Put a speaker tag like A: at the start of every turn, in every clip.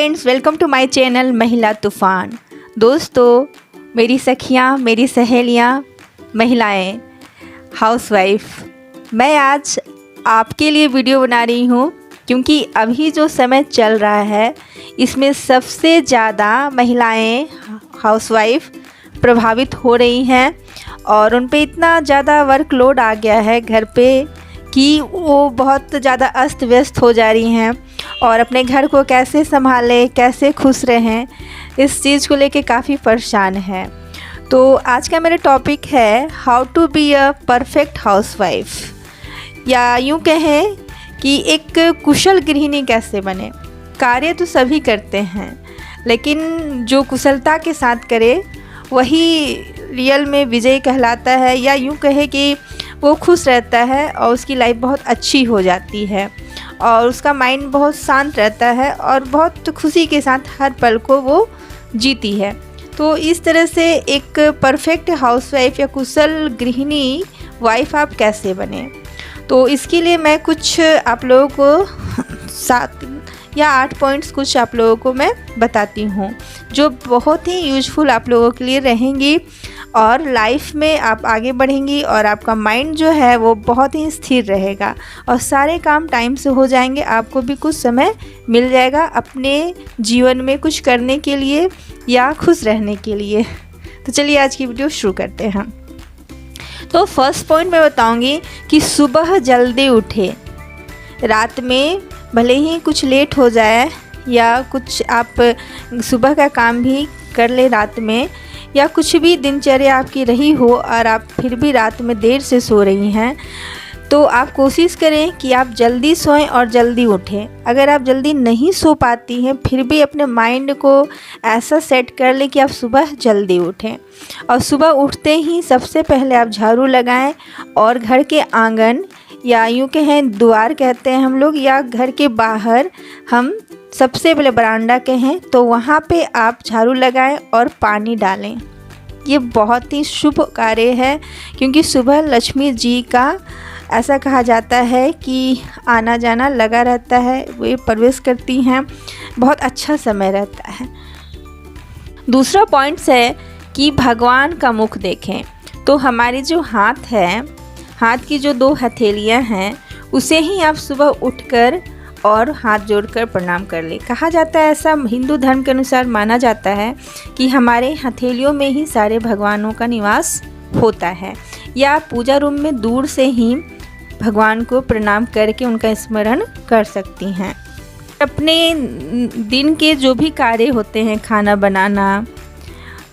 A: Friends, welcome to my channel महिला तूफ़ान। दोस्तों, मेरी सखियाँ, मेरी सहेलियाँ, महिलाएं, हाउसवाइफ, मैं आज आपके लिए वीडियो बना रही हूँ क्योंकि अभी जो समय चल रहा है इसमें सबसे ज़्यादा महिलाएं हाउसवाइफ प्रभावित हो रही हैं और उन पे इतना ज़्यादा वर्कलोड आ गया है घर पे कि वो बहुत ज़्यादा अस्त व्यस्त हो जा रही हैं और अपने घर को कैसे संभालें, कैसे खुश रहें, इस चीज़ को लेके काफ़ी परेशान है। तो आज का मेरा टॉपिक है how to be a perfect housewife, या यूँ कहें कि एक कुशल गृहिणी कैसे बने। कार्य तो सभी करते हैं, लेकिन जो कुशलता के साथ करे वही रियल में विजय कहलाता है, या यूँ कहे कि वो खुश रहता है और उसकी लाइफ बहुत अच्छी हो जाती है और उसका माइंड बहुत शांत रहता है और बहुत खुशी के साथ हर पल को वो जीती है। तो इस तरह से एक परफेक्ट हाउसवाइफ या कुशल गृहिणी वाइफ आप कैसे बने, तो इसके लिए मैं कुछ आप लोगों को 7 या 8 पॉइंट्स कुछ आप लोगों को मैं बताती हूँ जो बहुत ही यूजफुल आप लोगों के लिए रहेंगी और लाइफ में आप आगे बढ़ेंगी और आपका माइंड जो है वो बहुत ही स्थिर रहेगा और सारे काम टाइम से हो जाएंगे। आपको भी कुछ समय मिल जाएगा अपने जीवन में कुछ करने के लिए या खुश रहने के लिए। तो चलिए आज की वीडियो शुरू करते हैं। तो फर्स्ट पॉइंट मैं बताऊंगी कि सुबह जल्दी उठे। रात में भले ही कुछ लेट हो जाए या कुछ आप सुबह का काम भी कर ले रात में, या कुछ भी दिनचर्या आपकी रही हो और आप फिर भी रात में देर से सो रही हैं, तो आप कोशिश करें कि आप जल्दी सोएं और जल्दी उठें। अगर आप जल्दी नहीं सो पाती हैं फिर भी अपने माइंड को ऐसा सेट कर लें कि आप सुबह जल्दी उठें और सुबह उठते ही सबसे पहले आप झाड़ू लगाएं और घर के आंगन, या यूँ कहें द्वार कहते हैं हम लोग, या घर के बाहर हम सबसे पहले बरामदा कहें, तो वहाँ पे आप झाड़ू लगाएं और पानी डालें। ये बहुत ही शुभ कार्य है क्योंकि सुबह लक्ष्मी जी का ऐसा कहा जाता है कि आना जाना लगा रहता है, वे प्रवेश करती हैं, बहुत अच्छा समय रहता है। दूसरा पॉइंट्स है कि भगवान का मुख देखें। तो हमारे जो हाथ है, हाथ की जो 2 हथेलियाँ हैं, उसे ही आप सुबह उठकर और हाथ जोड़कर प्रणाम कर ले। कहा जाता है, ऐसा हिंदू धर्म के अनुसार माना जाता है कि हमारे हथेलियों में ही सारे भगवानों का निवास होता है, या पूजा रूम में दूर से ही भगवान को प्रणाम करके उनका स्मरण कर सकती हैं। अपने दिन के जो भी कार्य होते हैं, खाना बनाना,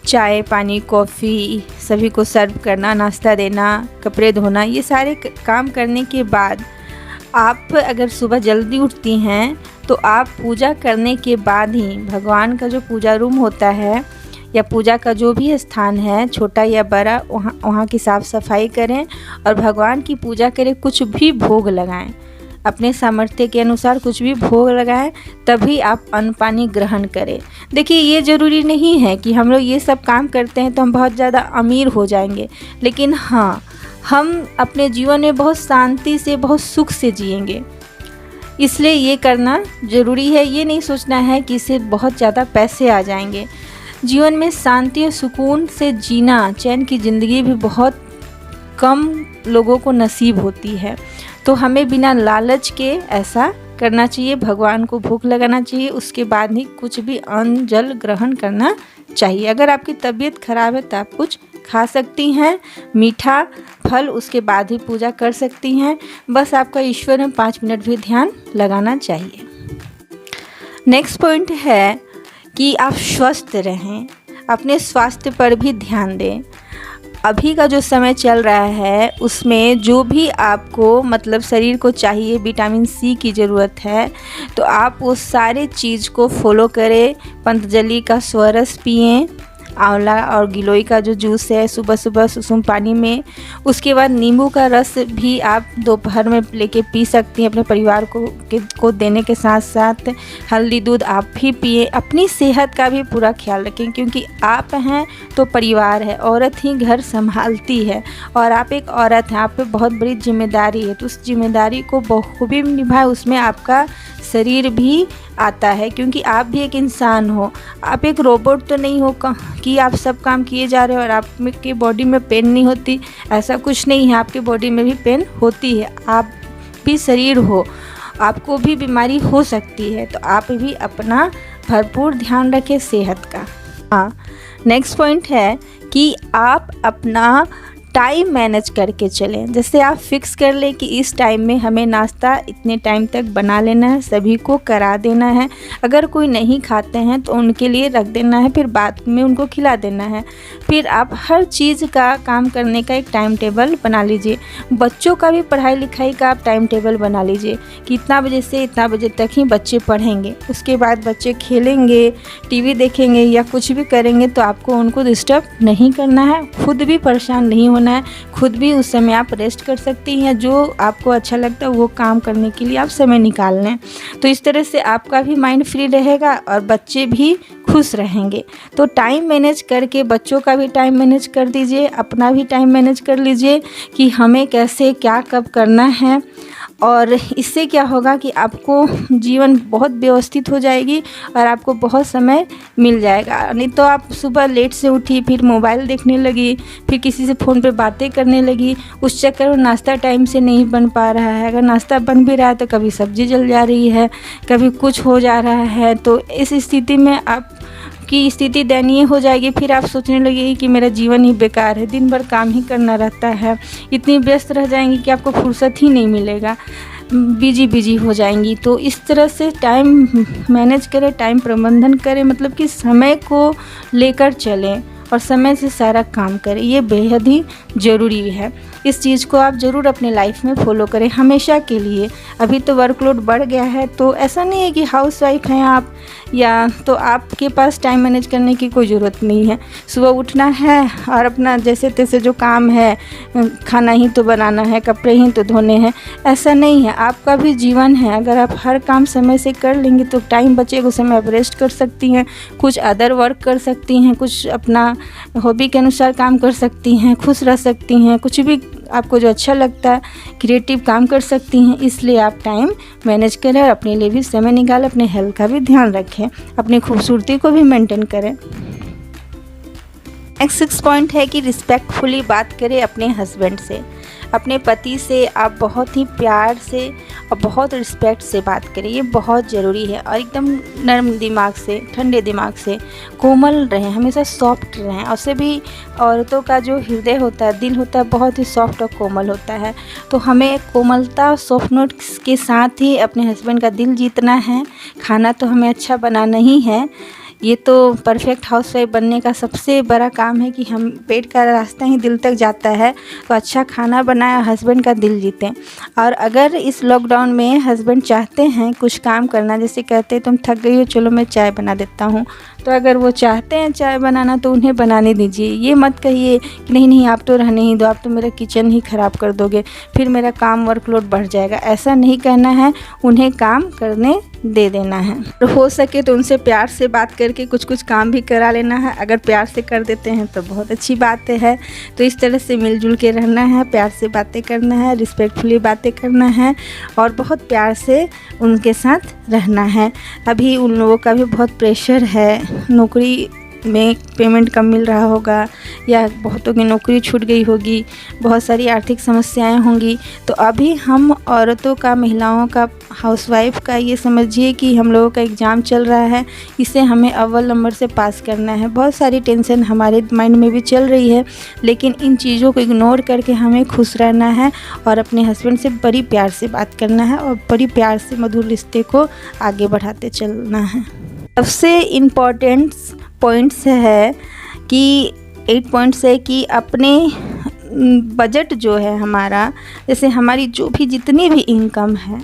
A: चाय पानी कॉफ़ी सभी को सर्व करना, नाश्ता देना, कपड़े धोना, ये सारे काम करने के बाद आप अगर सुबह जल्दी उठती हैं तो आप पूजा करने के बाद ही भगवान का जो पूजा रूम होता है या पूजा का जो भी स्थान है, छोटा या बड़ा, वहाँ की साफ़ सफाई करें और भगवान की पूजा करें। कुछ भी भोग लगाएं, अपने सामर्थ्य के अनुसार कुछ भी भोग लगाएं, तभी आप अन्न पानी ग्रहण करें। देखिए, ये ज़रूरी नहीं है कि हम लोग ये सब काम करते हैं तो हम बहुत ज़्यादा अमीर हो जाएंगे, लेकिन हाँ, हम अपने जीवन में बहुत शांति से, बहुत सुख से जिएंगे। इसलिए ये करना ज़रूरी है। ये नहीं सोचना है कि इससे बहुत ज़्यादा पैसे आ जाएंगे। जीवन में शांति और सुकून से जीना, चैन की ज़िंदगी भी बहुत कम लोगों को नसीब होती है। तो हमें बिना लालच के ऐसा करना चाहिए। भगवान को भूख लगाना चाहिए, उसके बाद ही कुछ भी अन्न जल ग्रहण करना चाहिए। अगर आपकी तबीयत खराब है तो आप कुछ खा सकती हैं, मीठा फल, उसके बाद ही पूजा कर सकती हैं। बस आपका ईश्वर में 5 मिनट भी ध्यान लगाना चाहिए। नेक्स्ट पॉइंट है कि आप स्वस्थ रहें, अपने स्वास्थ्य पर भी ध्यान दें। अभी का जो समय चल रहा है उसमें जो भी आपको मतलब शरीर को चाहिए, विटामिन सी की ज़रूरत है, तो आप वो सारे चीज़ को फॉलो करें। पतंजलि का स्वरस पिएं, आंवला और गिलोय का जो जूस है सुबह सुबह सुसुम पानी में, उसके बाद नींबू का रस भी आप दोपहर में लेके पी सकती हैं। अपने परिवार को देने के साथ साथ हल्दी दूध आप भी पिए। अपनी सेहत का भी पूरा ख्याल रखें क्योंकि आप हैं तो परिवार है, औरत ही घर संभालती है और आप एक औरत हैं, आप पे बहुत बड़ी जिम्मेदारी है। तो उस जिम्मेदारी को बखूबी निभाएं, उसमें आपका शरीर भी आता है, क्योंकि आप भी एक इंसान हो। आप एक रोबोट तो नहीं हो कि आप सब काम किए जा रहे हो और आपकी बॉडी में पेन नहीं होती। ऐसा कुछ नहीं है, आपकी बॉडी में भी पेन होती है। आप भी शरीर हो, आपको भी बीमारी हो सकती है, तो आप भी अपना भरपूर ध्यान रखें सेहत का। हाँ, नेक्स्ट पॉइंट है कि आप अपना टाइम मैनेज करके चलें। जैसे आप फिक्स कर लें कि इस टाइम में हमें नाश्ता इतने टाइम तक बना लेना है, सभी को करा देना है। अगर कोई नहीं खाते हैं तो उनके लिए रख देना है, फिर बाद में उनको खिला देना है। फिर आप हर चीज़ का काम करने का एक टाइम टेबल बना लीजिए। बच्चों का भी पढ़ाई लिखाई का आप टाइम टेबल बना लीजिए कि इतना बजे से इतना बजे तक ही बच्चे पढ़ेंगे, उसके बाद बच्चे खेलेंगे, टीवी देखेंगे या कुछ भी करेंगे, तो आपको उनको डिस्टर्ब नहीं करना है। खुद भी परेशान नहीं होना है, खुद भी उस समय आप रेस्ट कर सकती हैं। जो आपको अच्छा लगता है वो काम करने के लिए आप समय निकाल लें, तो इस तरह से आपका भी माइंड फ्री रहेगा और बच्चे भी खुश रहेंगे। तो टाइम मैनेज करके बच्चों का भी टाइम मैनेज कर दीजिए, अपना भी टाइम मैनेज कर लीजिए कि हमें कैसे क्या कब करना है। और इससे क्या होगा कि आपको जीवन बहुत व्यवस्थित हो जाएगी और आपको बहुत समय मिल जाएगा। नहीं तो आप सुबह लेट से उठी, फिर मोबाइल देखने लगी, फिर किसी से फ़ोन पे बातें करने लगी, उस चक्कर में नाश्ता टाइम से नहीं बन पा रहा है। अगर नाश्ता बन भी रहा है तो कभी सब्ज़ी जल जा रही है, कभी कुछ हो जा रहा है, तो इस स्थिति में आपकी स्थिति दयनीय हो जाएगी। फिर आप सोचने लगेगी कि मेरा जीवन ही बेकार है, दिन भर काम ही करना रहता है। इतनी व्यस्त रह जाएंगी कि आपको फुर्सत ही नहीं मिलेगा, बिजी हो जाएंगी। तो इस तरह से टाइम मैनेज करें, टाइम प्रबंधन करें, मतलब कि समय को लेकर चलें और समय से सारा काम करें। ये बेहद ही ज़रूरी है। इस चीज़ को आप ज़रूर अपने लाइफ में फॉलो करें हमेशा के लिए। अभी तो वर्कलोड बढ़ गया है, तो ऐसा नहीं है कि हाउसवाइफ हैं आप या तो आपके पास टाइम मैनेज करने की कोई ज़रूरत नहीं है। सुबह उठना है और अपना जैसे तैसे जो काम है, खाना ही तो बनाना है, कपड़े ही तो धोने हैं, ऐसा नहीं है। आपका भी जीवन है। अगर आप हर काम समय से कर लेंगे तो टाइम बचेगा, उस समय आप रेस्ट कर सकती हैं, कुछ अदर वर्क कर सकती हैं, कुछ अपना हॉबी के अनुसार काम कर सकती हैं, खुश रह सकती हैं, कुछ भी आपको जो अच्छा लगता है क्रिएटिव काम कर सकती हैं। इसलिए आप टाइम मैनेज करें और अपने लिए भी समय निकालें, अपने हेल्थ का भी ध्यान रखें, अपनी खूबसूरती को भी मेंटेन करें। नेक्स्ट 6 पॉइंट है कि रिस्पेक्टफुली बात करें अपने हस्बैंड से। अपने पति से आप बहुत ही प्यार से और बहुत रिस्पेक्ट से बात करें, ये बहुत ज़रूरी है। और एकदम नर्म दिमाग से, ठंडे दिमाग से, कोमल रहें, हमेशा सॉफ्ट रहें। और से भी औरतों का जो हृदय होता है, दिल होता है, बहुत ही सॉफ्ट और कोमल होता है। तो हमें कोमलता और सॉफ्ट नोट्स के साथ ही अपने हस्बैंड का दिल जीतना है। खाना तो हमें अच्छा बनाना ही है, ये तो परफेक्ट हाउसवाइफ बनने का सबसे बड़ा काम है कि हम पेट का रास्ता ही दिल तक जाता है, तो अच्छा खाना बनाए, हस्बैंड का दिल जीतें। और अगर इस लॉकडाउन में हस्बैंड चाहते हैं कुछ काम करना, जैसे कहते हैं तुम थक गई हो, चलो मैं चाय बना देता हूँ, तो अगर वो चाहते हैं चाय बनाना तो उन्हें बनाने दीजिए। ये मत कहिए कि नहीं नहीं आप तो रहने ही दो, आप तो मेरा किचन ही ख़राब कर दोगे, फिर मेरा काम वर्कलोड बढ़ जाएगा। ऐसा नहीं कहना है, उन्हें काम करने दे देना है। और हो सके तो उनसे प्यार से बात करके कुछ काम भी करा लेना है। अगर प्यार से कर देते हैं तो बहुत अच्छी बात है। तो इस तरह से मिलजुल के रहना है, प्यार से बातें करना है, रिस्पेक्टफुली बातें करना है और बहुत प्यार से उनके साथ रहना है। अभी उन लोगों का भी बहुत प्रेशर है, नौकरी में पेमेंट कम मिल रहा होगा या बहुतों की नौकरी छूट गई होगी, बहुत सारी आर्थिक समस्याएं होंगी। तो अभी हम औरतों का, महिलाओं का, हाउसवाइफ का ये समझिए कि हम लोगों का एग्ज़ाम चल रहा है, इसे हमें अव्वल नंबर से पास करना है। बहुत सारी टेंशन हमारे माइंड में भी चल रही है, लेकिन इन चीज़ों को इग्नोर करके हमें खुश रहना है और अपने हस्बैंड से बड़ी प्यार से बात करना है और बड़ी प्यार से मधुर रिश्ते को आगे बढ़ाते चलना है। सबसे इम्पॉर्टेंट पॉइंट्स है कि 8 पॉइंट्स है कि अपने बजट जो है हमारा, जैसे हमारी जो भी जितनी भी इनकम है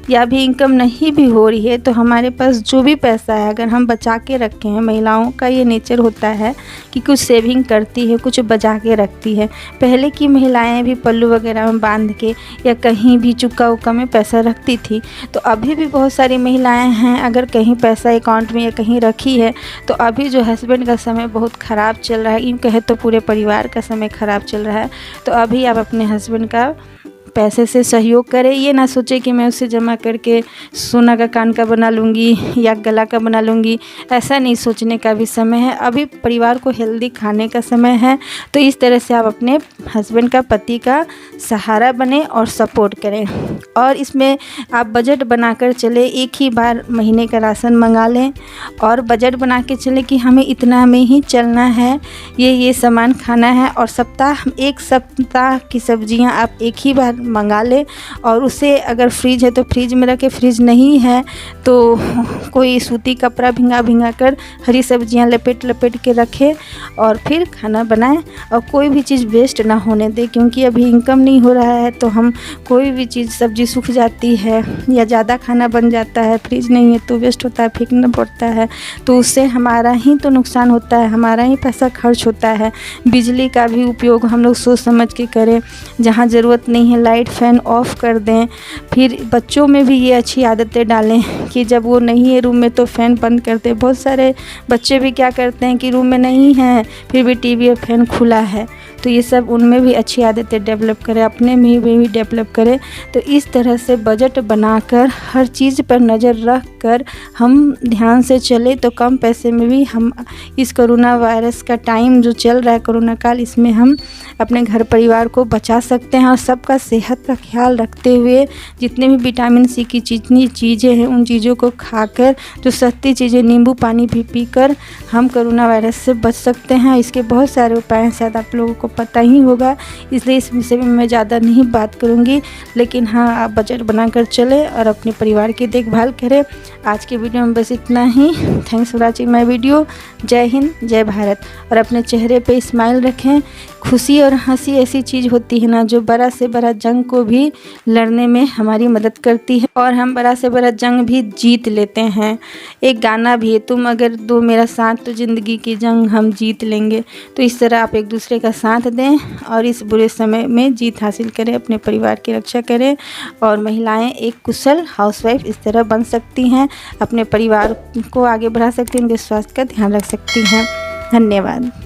A: या भी इनकम नहीं भी हो रही है, तो हमारे पास जो भी पैसा है अगर हम बचा के रखें हैं, महिलाओं का ये नेचर होता है कि कुछ सेविंग करती है, कुछ बचा के रखती है। पहले की महिलाएं भी पल्लू वगैरह में बांध के या कहीं भी चुक्का उक्का में पैसा रखती थी। तो अभी भी बहुत सारी महिलाएं हैं, अगर कहीं पैसा अकाउंट में या कहीं रखी है तो अभी जो हस्बैंड का समय बहुत ख़राब चल रहा है, यूँ कहे तो पूरे परिवार का समय ख़राब चल रहा है, तो अभी आप अपने हस्बैंड का पैसे से सहयोग करें। ये ना सोचे कि मैं उसे जमा करके सोना का कान का बना लूँगी या गला का बना लूँगी। ऐसा नहीं सोचने का भी समय है। अभी परिवार को हेल्दी खाने का समय है। तो इस तरह से आप अपने हस्बैंड का, पति का सहारा बने और सपोर्ट करें। और इसमें आप बजट बनाकर चले, एक ही बार महीने का राशन मंगा लें और बजट बना के चले कि हमें इतना में ही चलना है, ये सामान खाना है। और एक सप्ताह की सब्जियां आप एक ही बार मंगा लें और उसे अगर फ्रिज है तो फ्रिज में रखें, फ्रिज नहीं है तो कोई सूती कपड़ा भिंगा कर हरी सब्जियां लपेट के रखें और फिर खाना बनाएं। और कोई भी चीज़ वेस्ट ना होने दें, क्योंकि अभी इनकम नहीं हो रहा है तो हम कोई भी चीज़, सब्जी सूख जाती है या ज़्यादा खाना बन जाता है, फ्रिज नहीं है तो वेस्ट होता है, फेंकना पड़ता है। तो उससे हमारा ही तो नुकसान होता है, हमारा ही पैसा खर्च होता है। बिजली का भी उपयोग हम लोग सोच समझ के करें, जहाँ ज़रूरत नहीं है लाइट फैन ऑफ कर दें। फिर बच्चों में भी ये अच्छी आदतें डालें कि जब वो नहीं है रूम में तो फ़ैन बंद कर दें। बहुत सारे बच्चे भी क्या करते हैं कि रूम में नहीं है फिर भी टीवी और फैन खुला है। तो ये सब उनमें भी अच्छी आदतें डेवलप करें, अपने में भी डेवलप करें। तो इस तरह से बजट बनाकर हर चीज़ पर नज़र रख कर हम ध्यान से चले तो कम पैसे में भी हम इस कोरोना वायरस का टाइम जो चल रहा है, कोरोना काल, इसमें हम अपने घर परिवार को बचा सकते हैं। और सबका सेहत का ख्याल रखते हुए जितने भी विटामिन सी की जितनी चीज़ें हैं उन चीज़ों को खाकर, जो सस्ती चीज़ें, नींबू पानी भी पीकर हम कोरोना वायरस से बच सकते हैं। इसके बहुत सारे उपाय हैं, शायद आप लोगों को पता ही होगा, इसलिए इस विषय में मैं ज़्यादा नहीं बात करूँगी। लेकिन हाँ, आप बजट बनाकर चलें और अपने परिवार की देखभाल करें। आज के वीडियो में बस इतना ही। Thanks for watching my video. जय हिंद, जय भारत। और अपने चेहरे पे स्माइल रखें। खुशी और हंसी ऐसी चीज़ होती है ना, जो बड़ा से बड़ा जंग को भी लड़ने में हमारी मदद करती है और हम बड़ा से बड़ा जंग भी जीत लेते हैं। एक गाना भी है, तुम अगर दो मेरा साथ तो ज़िंदगी की जंग हम जीत लेंगे। तो इस तरह आप एक दूसरे का साथ दें और इस बुरे समय में जीत हासिल करें, अपने परिवार की रक्षा करें। और महिलाएं एक कुशल हाउसवाइफ इस तरह बन सकती हैं, अपने परिवार को आगे बढ़ा सकती हैं, उनके स्वास्थ्य का ध्यान रख सकती हैं। धन्यवाद।